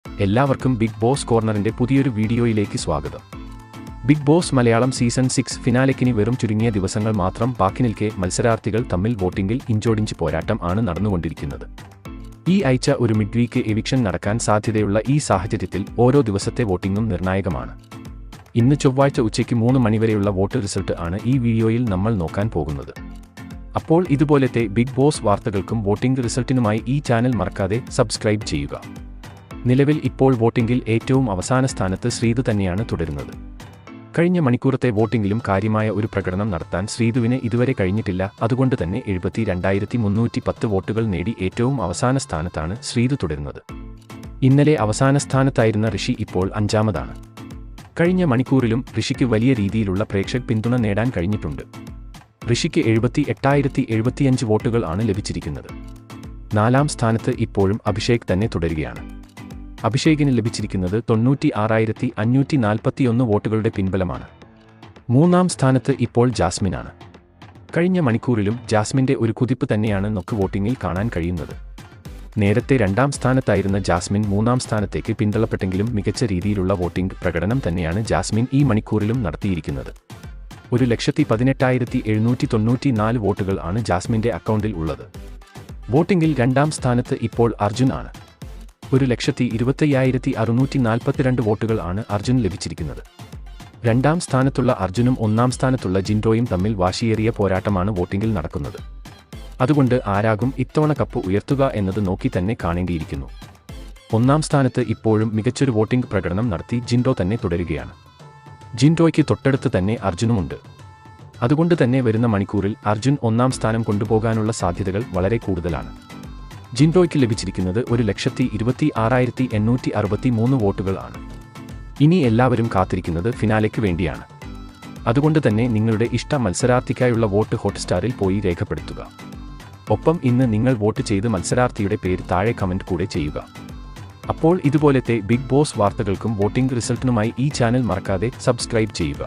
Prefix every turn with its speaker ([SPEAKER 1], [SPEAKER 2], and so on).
[SPEAKER 1] എല്ലാവർക്കും big boss കോർണറിന്റെ പുതിയൊരു വീഡിയോയിലേക്ക് സ്വാഗതം. ബിഗ് ബോസ് മലയാളം സീസൺ 6 ഫിനാലെക്കിനി വെറും ചുരുങ്ങിയ ദിവസങ്ങൾ മാത്രം ബാക്കി നിൽക്കെ മത്സരാർത്ഥികൾ തമ്മിൽ വോട്ടിംഗിൽ ഇഞ്ചോടിഞ്ച് പോരാട്ടം ആണ് നടന്നുകൊണ്ടിരിക്കുന്നത്. ഈ ആഴ്ച ഒരു മിഡ് വീക്ക് എവിക്ഷൻ നടക്കാൻ സാധ്യതയുള്ള ഈ സാഹചര്യത്തിൽ ഓരോ ദിവസത്തെ വോട്ടിംഗും നിർണായകമാണ്. ഇന്ന് ചൊവ്വാഴ്ച ഉച്ചയ്ക്ക് 3 മണിവരെയുള്ള വോട്ട് റിസൾട്ട് ആണ് ഈ വീഡിയോയിൽ നമ്മൾ നോക്കാൻ പോകുന്നത്. അപ്പോൾ ഇതുപോലത്തെ ബിഗ് ബോസ് വാർത്തകൾക്കും വോട്ടിംഗ് റിസൾട്ടിനുമായി ഈ ചാനൽ മറക്കാതെ സബ്സ്ക്രൈബ് ചെയ്യുക. നിലവിൽ ഇപ്പോൾ വോട്ടിംഗിൽ ഏറ്റവും അവസാന സ്ഥാനത്ത് ശ്രീതു തന്നെയാണ് തുടരുന്നത്. കഴിഞ്ഞ മണിക്കൂറത്തെ വോട്ടിംഗിലും കാര്യമായ ഒരു പ്രകടനം നടത്താൻ ശ്രീതുവിന് ഇതുവരെ കഴിഞ്ഞിട്ടില്ല. അതുകൊണ്ട് തന്നെ 72,310 വോട്ടുകൾ നേടി ഏറ്റവും അവസാന സ്ഥാനത്താണ് ശ്രീതു തുടരുന്നത്. ഇന്നലെ അവസാന സ്ഥാനത്തായിരുന്ന ഋഷി ഇപ്പോൾ 5ാമതാണ്. കഴിഞ്ഞ മണിക്കൂറിലും ഋഷിക്ക് വലിയ രീതിയിലുള്ള പ്രേക്ഷക പിന്തുണ നേടാൻ കഴിഞ്ഞിട്ടുണ്ട്. ഋഷിക്ക് 78,075 വോട്ടുകൾ ആണ് ലഭിച്ചിരിക്കുന്നത്. 4ാം സ്ഥാനത്ത് ഇപ്പോഴും അഭിഷേക് തന്നെ തുടരുകയാണ്. അഭിഷേകിന് ലഭിച്ചിരിക്കുന്നത് 96,541 വോട്ടുകളുടെ പിൻബലമാണ്. 3ാം സ്ഥാനത്ത് ഇപ്പോൾ ജാസ്മിനാണ്. കഴിഞ്ഞ മണിക്കൂറിലും ജാസ്മിന്റെ ഒരു കുതിപ്പ് തന്നെയാണ് നമുക്ക് വോട്ടിംഗിൽ കാണാൻ കഴിയുന്നത്. നേരത്തെ 2ാം സ്ഥാനത്തായിരുന്ന ജാസ്മിൻ 3ാം സ്ഥാനത്തേക്ക് പിന്തള്ളപ്പെട്ടെങ്കിലും മികച്ച രീതിയിലുള്ള വോട്ടിംഗ് പ്രകടനം തന്നെയാണ് ജാസ്മിൻ ഈ മണിക്കൂറിലും നടത്തിയിരിക്കുന്നത്. 1,18,794 വോട്ടുകൾ ആണ് ജാസ്മിന്റെ അക്കൗണ്ടിൽ ഉള്ളത്. വോട്ടിംഗിൽ 2ാം സ്ഥാനത്ത് ഇപ്പോൾ അർജുൻ ആണ്. 1,25,642 വോട്ടുകൾ ആണ് അർജുൻ ലഭിച്ചിരിക്കുന്നത്. 2ാം സ്ഥാനത്തുള്ള അർജുനും 1ാം സ്ഥാനത്തുള്ള ജിൻഡോയും തമ്മിൽ വാശിയേറിയ പോരാട്ടമാണ് വോട്ടിംഗിൽ നടക്കുന്നത്. അതുകൊണ്ട് ആരാകും ഇത്തവണ കപ്പ് ഉയർത്തുക എന്നത് നോക്കി തന്നെ കാണേണ്ടിയിരിക്കുന്നു. 1ാം സ്ഥാനത്ത് ഇപ്പോഴും മികച്ചൊരു വോട്ടിംഗ് പ്രകടനം നടത്തി ജിൻഡോ തന്നെ തുടരുകയാണ്. ജിൻഡോയ്ക്ക് തൊട്ടടുത്ത് തന്നെ അർജുനുമുണ്ട്. അതുകൊണ്ട് തന്നെ വരുന്ന മണിക്കൂറിൽ അർജുൻ 1ാം സ്ഥാനം കൊണ്ടുപോകാനുള്ള സാധ്യതകൾ വളരെ കൂടുതലാണ്. ജിൻഡോയ്ക്ക് ലഭിച്ചിരിക്കുന്നത് 1,26,863 വോട്ടുകൾ ആണ്. ഇനി എല്ലാവരും കാത്തിരിക്കുന്നത് ഫിനാലെക്ക് വേണ്ടിയാണ്. അതുകൊണ്ട് തന്നെ നിങ്ങളുടെ ഇഷ്ട മത്സരാർത്ഥിക്കായുള്ള വോട്ട് ഹോട്ട്സ്റ്റാറിൽ പോയി രേഖപ്പെടുത്തുക. ഒപ്പം ഇന്ന് നിങ്ങൾ വോട്ട് ചെയ്ത് മത്സരാർത്ഥിയുടെ പേര് താഴെ കമന്റ് കൂടെ ചെയ്യുക. അപ്പോൾ ഇതുപോലത്തെ ബിഗ് ബോസ് വാർത്തകൾക്കും വോട്ടിംഗ് റിസൾട്ടിനുമായി ഈ ചാനൽ മറക്കാതെ സബ്സ്ക്രൈബ് ചെയ്യുക.